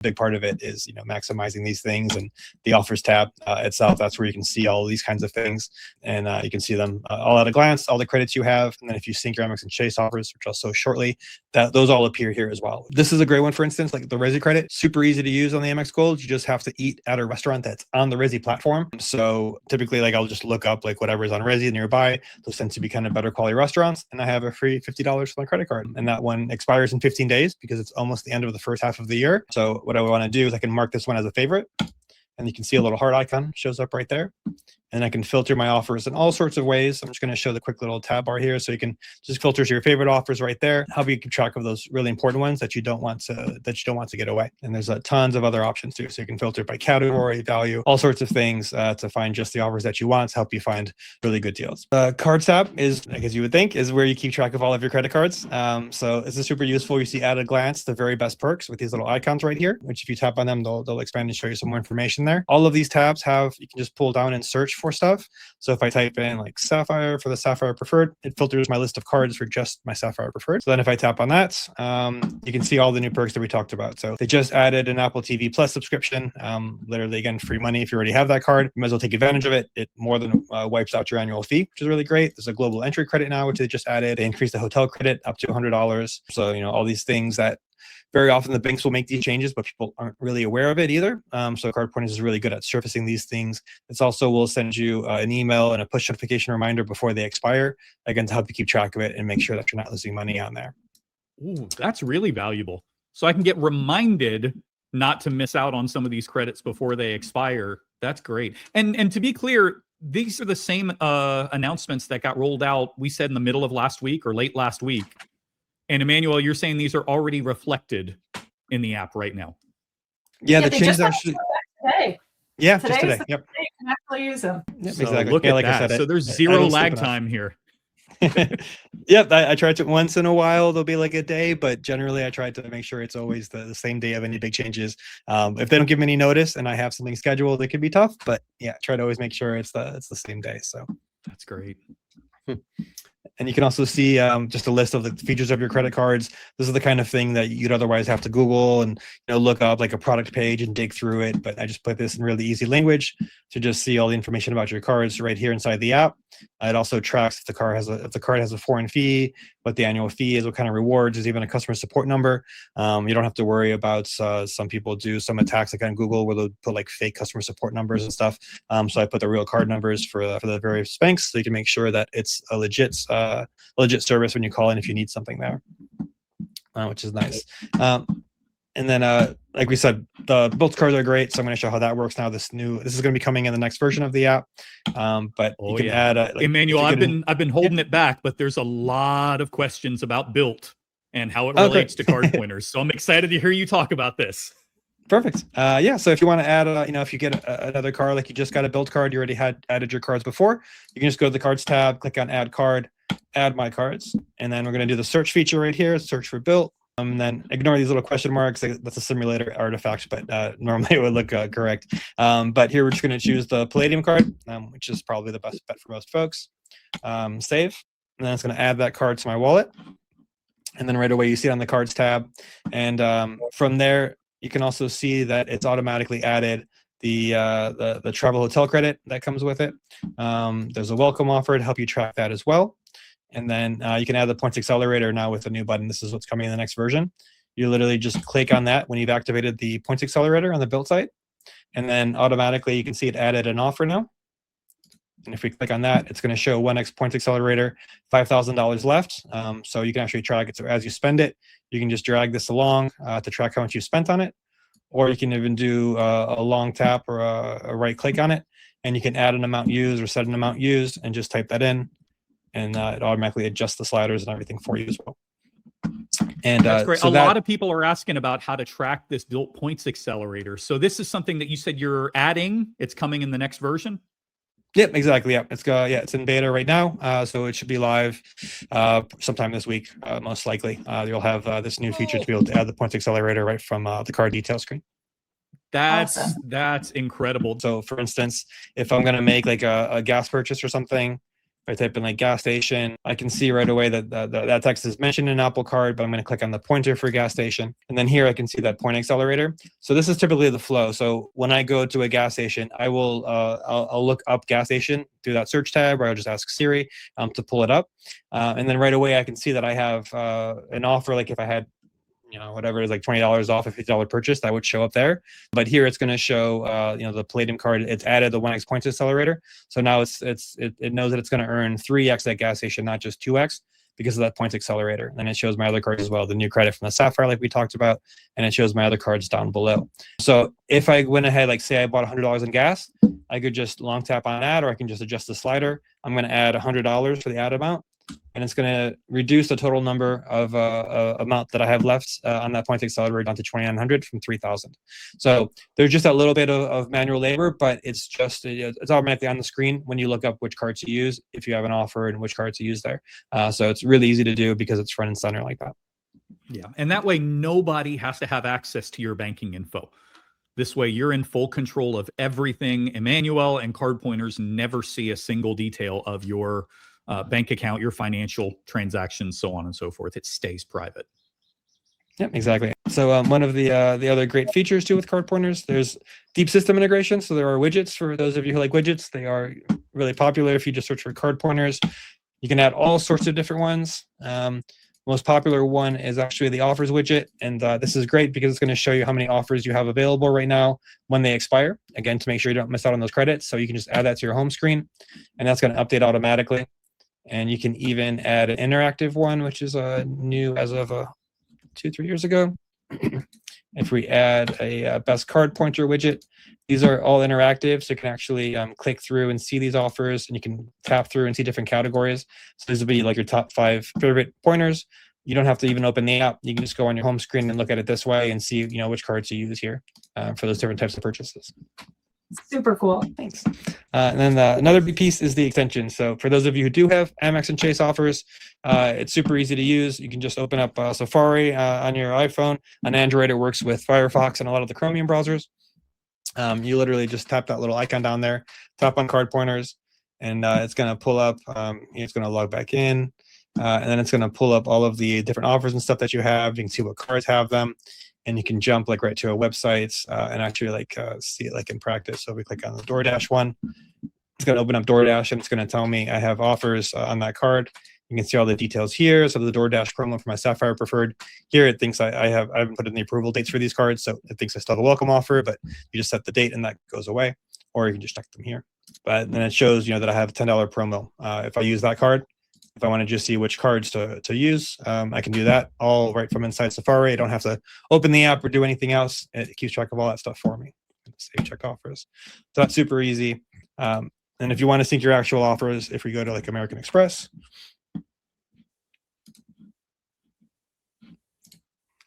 big part of it is, maximizing these things, and the offers tab itself. That's where you can see all these kinds of things, and you can see them all at a glance, all the credits you have. And then if you sync your Amex and Chase offers, which I'll show shortly, those all appear here as well. This is a great one, for instance, like the Resi credit, super easy to use on the Amex Gold. You just have to eat at a restaurant that's on the Resi platform. So typically, like, I'll just look up like whatever's on Resi nearby. Those tend to be kind of better quality restaurants, and I have a free $50 for my credit card. And that one expires in 15 days because it's almost the end of the first half of the year. So what I want to do is I can mark this one as a favorite, and you can see a little heart icon shows up right there. And I can filter my offers in all sorts of ways. I'm just going to show the quick little tab bar here, so you can just filter your favorite offers right there. Help you keep track of those really important ones that you don't want to get away. And there's tons of other options too, so you can filter by category, value, all sorts of things to find just the offers that you want to help you find really good deals. The cards tab is, like as you would think, is where you keep track of all of your credit cards. So this is super useful. You see at a glance the very best perks with these little icons right here, which if you tap on them, they'll expand and show you some more information there. All of these tabs you can just pull down and search for stuff. So if I type in like Sapphire for the Sapphire Preferred, it filters my list of cards for just my Sapphire Preferred. So then if I tap on that, you can see all the new perks that we talked about. So they just added an Apple TV Plus subscription. Literally, again, free money if you already have that card. You might as well take advantage of it. It more than wipes out your annual fee, which is really great. There's a global entry credit now, which they just added. They increased the hotel credit up to $100. So, all these things that very often the banks will make these changes, but people aren't really aware of it either. So Card Pointers is really good at surfacing these things. It's also will send you an email and a push notification reminder before they expire, again, to help you keep track of it and make sure that you're not losing money on there. Ooh, that's really valuable. So I can get reminded not to miss out on some of these credits before they expire. That's great. And to be clear, these are the same announcements that got rolled out, we said in the middle of last week or late last week. And Emmanuel, you're saying these are already reflected in the app right now? Yeah, the changes actually today. Yeah, just today. Yep. You can actually use them. Yep, so exactly. Look at like that. I said, so there's zero lag time here. Yep, I tried to once in a while. There'll be like a day, but generally I try to make sure it's always the same day of any big changes. If they don't give me any notice and I have something scheduled, it could be tough. But yeah, try to always make sure it's the same day. So that's great. And you can also see just a list of the features of your credit cards. This is the kind of thing that you'd otherwise have to Google and look up like a product page and dig through it. But I just put this in really easy language to just see all the information about your cards right here inside the app. It also tracks if the card has a foreign fee, what the annual fee is, what kind of rewards. There's even a customer support number. You don't have to worry about some people do some attacks like on Google where they'll put like fake customer support numbers and stuff. So I put the real card numbers for the various banks so you can make sure that it's a legit service when you call in if you need something there, which is nice. And then, like we said, the built cards are great. So I'm going to show how that works now. This is going to be coming in the next version of the app. But you can add. Emmanuel, I've been holding it back, but there's a lot of questions about built and how it relates to card pointers. So I'm excited to hear you talk about this. Perfect. Yeah. So if you want to add, if you get another card, like you just got a built card, you already had added your cards before, you can just go to the cards tab, click on add card, add my cards. And then we're going to do the search feature right here, search for built. And then ignore these little question marks. That's a simulator artifact, but normally it would look correct. But here we're just going to choose the Palladium card, which is probably the best bet for most folks. Save. And then it's going to add that card to my wallet. And then right away you see it on the cards tab. And from there, you can also see that it's automatically added the travel hotel credit that comes with it. There's a welcome offer to help you track that as well. And then you can add the points accelerator now with a new button. This is what's coming in the next version. You literally just click on that when you've activated the points accelerator on the built site. And then automatically you can see it added an offer now. And if we click on that, it's going to show 1x points accelerator, $5,000 left. So you can actually track it. So as you spend it, you can just drag this along to track how much you spent on it. Or you can even do a long tap or a right click on it. And you can add an amount used or set an amount used and just type that in. And it automatically adjusts the sliders and everything for you as well. And that's great. So a lot of people are asking about how to track this built points accelerator. So this is something that you said you're adding. It's coming in the next version. Yep, exactly. Yep, it's in beta right now, so it should be live sometime this week, most likely. You'll have this new feature to be able to add the points accelerator right from the card detail screen. That's incredible. So, for instance, if I'm going to make like a gas purchase or something, If I type in like gas station, I can see right away that that text is mentioned in Apple Card, but I'm going to click on the pointer for gas station. And then here I can see that point accelerator. So this is typically the flow. So when I go to a gas station, I will, I'll look up gas station through that search tab, or I'll just ask Siri to pull it up. And then right away I can see that I have an offer. Like if I had, whatever it is, like $20 off a $50 purchase, that would show up there. But here it's going to show, the Palladium card. It's added the 1x points accelerator. So now it knows that it's going to earn 3x at gas station, not just 2x, because of that points accelerator. And it shows my other cards as well, the new credit from the Sapphire, like we talked about, and it shows my other cards down below. So if I went ahead, like say I bought $100 in gas, I could just long tap on add, or I can just adjust the slider. I'm going to add $100 for the add amount, and it's going to reduce the total number of amount that I have left on that point accelerator down to 2,900 from 3,000. So there's just a little bit of manual labor, but it's automatically on the screen when you look up which card to use, if you have an offer, and which card to use there. So it's really easy to do because it's front and center like that. Yeah, and that way nobody has to have access to your banking info. This way you're in full control of everything. Emmanuel and card pointers never see a single detail of your bank account, your financial transactions, so on and so forth. It stays private. Yep, exactly. So one of the other great features too with card pointers, there's deep system integration. So there are widgets for those of you who like widgets. They are really popular. If you just search for card pointers, you can add all sorts of different ones. Most popular one is actually the offers widget. And this is great because it's going to show you how many offers you have available right now when they expire. Again, to make sure you don't miss out on those credits. So you can just add that to your home screen, and that's going to update automatically. And you can even add an interactive one, which is new as of 2-3 years ago. If we add a best card pointer widget, these are all interactive, so you can actually click through and see these offers, and you can tap through and see different categories. So these will be like your top 5 favorite pointers. You don't have to even open the app. You can just go on your home screen and look at it this way and see, which cards to use here for those different types of purchases. Super cool. Thanks. And then another big piece is the extension. So for those of you who do have Amex and Chase offers, it's super easy to use. You can just open up Safari on your iPhone. On Android, it works with Firefox and a lot of the Chromium browsers. You literally just tap that little icon down there, tap on card pointers, and it's going to pull up. It's going to log back in, and then it's going to pull up all of the different offers and stuff that you have. You can see what cards have them. And you can jump like right to a website and actually see it like in practice. So if we click on the DoorDash one, it's going to open up DoorDash, and it's going to tell me I have offers on that card. You can see all the details here. So the DoorDash promo for my Sapphire Preferred. Here it thinks I haven't put in the approval dates for these cards, so it thinks I still have a welcome offer, but you just set the date and that goes away. Or you can just check them here. But then it shows that I have a $10 promo. If I use that card, if I want to just see which cards to use, I can do that all right from inside Safari. I don't have to open the app or do anything else. It keeps track of all that stuff for me. Save check offers. So that's super easy. And if you want to sync your actual offers, if we go to like American Express,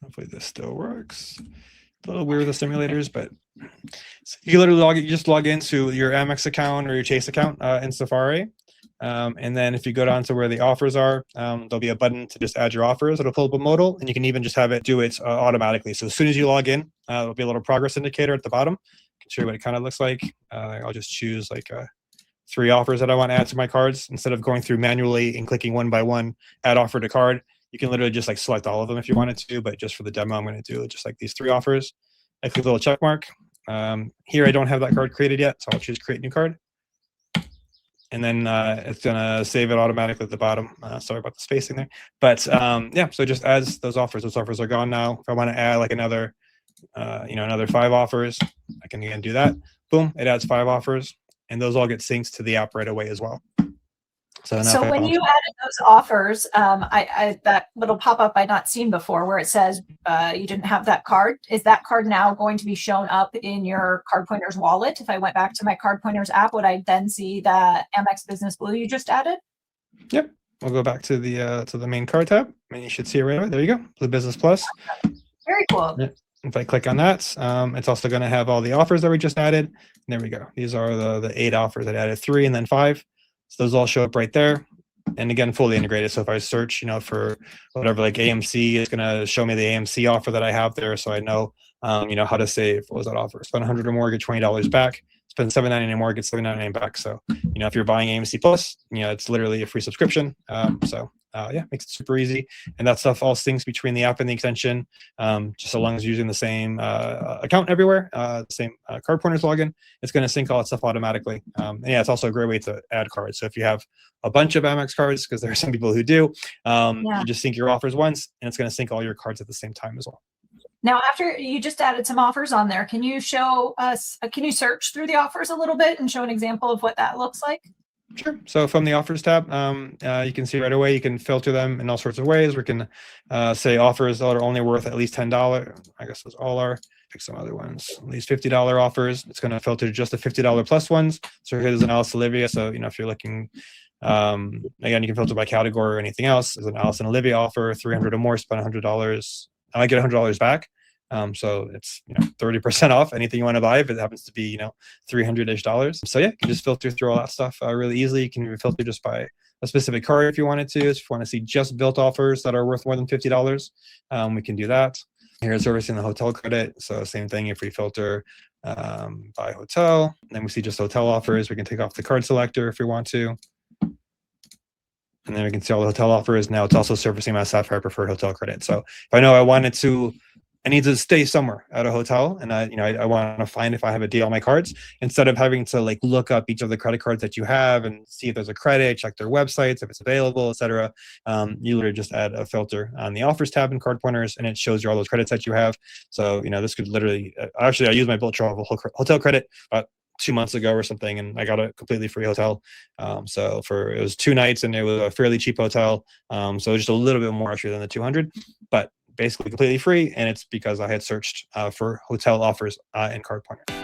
hopefully this still works. A little weird with the simulators, but so you literally just log into your Amex account or your Chase account in Safari. And then if you go down to where the offers are, there'll be a button to just add your offers. It'll pull up a modal, and you can even just have it do it automatically. So as soon as you log in, there'll be a little progress indicator at the bottom. I can show you what it kind of looks like. I'll just choose like 3 offers that I want to add to my cards. Instead of going through manually and clicking one by one, add offer to card, you can literally just like select all of them if you wanted to, but just for the demo, I'm going to do just like these 3 offers. I click a little check mark. Here I don't have that card created yet, so I'll choose create new card. And then it's going to save it automatically at the bottom. Sorry about the spacing there. But yeah, so it just adds those offers. Those offers are gone now. If I want to add like another 5 offers, I can again do that. Boom, it adds 5 offers. And those all get synced to the app right away as well. So when you added those offers, that little pop-up I'd not seen before where it says you didn't have that card, is that card now going to be shown up in your Card Pointers wallet? If I went back to my Card Pointers app, would I then see the Amex Business Blue you just added? Yep. We'll go back to the main card tab, and you should see it right away. There you go, Blue Business Plus. Very cool. Yep. If I click on that, it's also going to have all the offers that we just added. And there we go. These are the 8 offers that added 3 and then 5. So those all show up right there. And again, fully integrated. So if I search, for whatever, like AMC, it's going to show me the AMC offer that I have there. So I know how to save. What was that offer? Spend 100 or more, get $20 back. Spend $7.99 more, get $7.99 back. So, if you're buying AMC Plus, it's literally a free subscription. Makes it super easy. And that stuff all syncs between the app and the extension, just so long as you're using the same account everywhere, the same card pointers login, it's going to sync all that stuff automatically. It's also a great way to add cards. So if you have a bunch of Amex cards, because there are some people who do, you just sync your offers once, and it's going to sync all your cards at the same time as well. Now, after you just added some offers on there, can you show us, can you search through the offers a little bit and show an example of what that looks like? Sure. So from the offers tab, you can see right away, you can filter them in all sorts of ways. We can say offers that are only worth at least $10. I guess those all are. Pick some other ones. At least $50 offers. It's going to filter just the $50 plus ones. So here's an Alice Olivia. So, if you're looking, again, you can filter by category or anything else. There's an Alice and Olivia offer, 300 or more, spend $100. I get $100 back. So it's 30% off anything you want to buy if it happens to be $300-ish. So you can just filter through all that stuff really easily. You can even filter just by a specific card if you wanted to. If you want to see just built offers that are worth more than $50, we can do that. Here's servicing the hotel credit. So same thing, if we filter by hotel, then we see just hotel offers. We can take off the card selector if we want to. And then we can see all the hotel offers. Now it's also servicing my Sapphire Preferred Hotel credit. So if I know I need to stay somewhere at a hotel, and I want to find if I have a deal on my cards, instead of having to look up each of the credit cards that you have and see if there's a credit, check their websites, if it's available, etc. You literally just add a filter on the offers tab in card pointers, and it shows you all those credits that you have. So, this could literally, I used my bullet travel hotel credit about 2 months ago or something, and I got a completely free hotel. It was 2 nights, and it was a fairly cheap hotel. So just a little bit more actually than the 200, but basically completely free, and it's because I had searched for hotel offers in Card Pointer.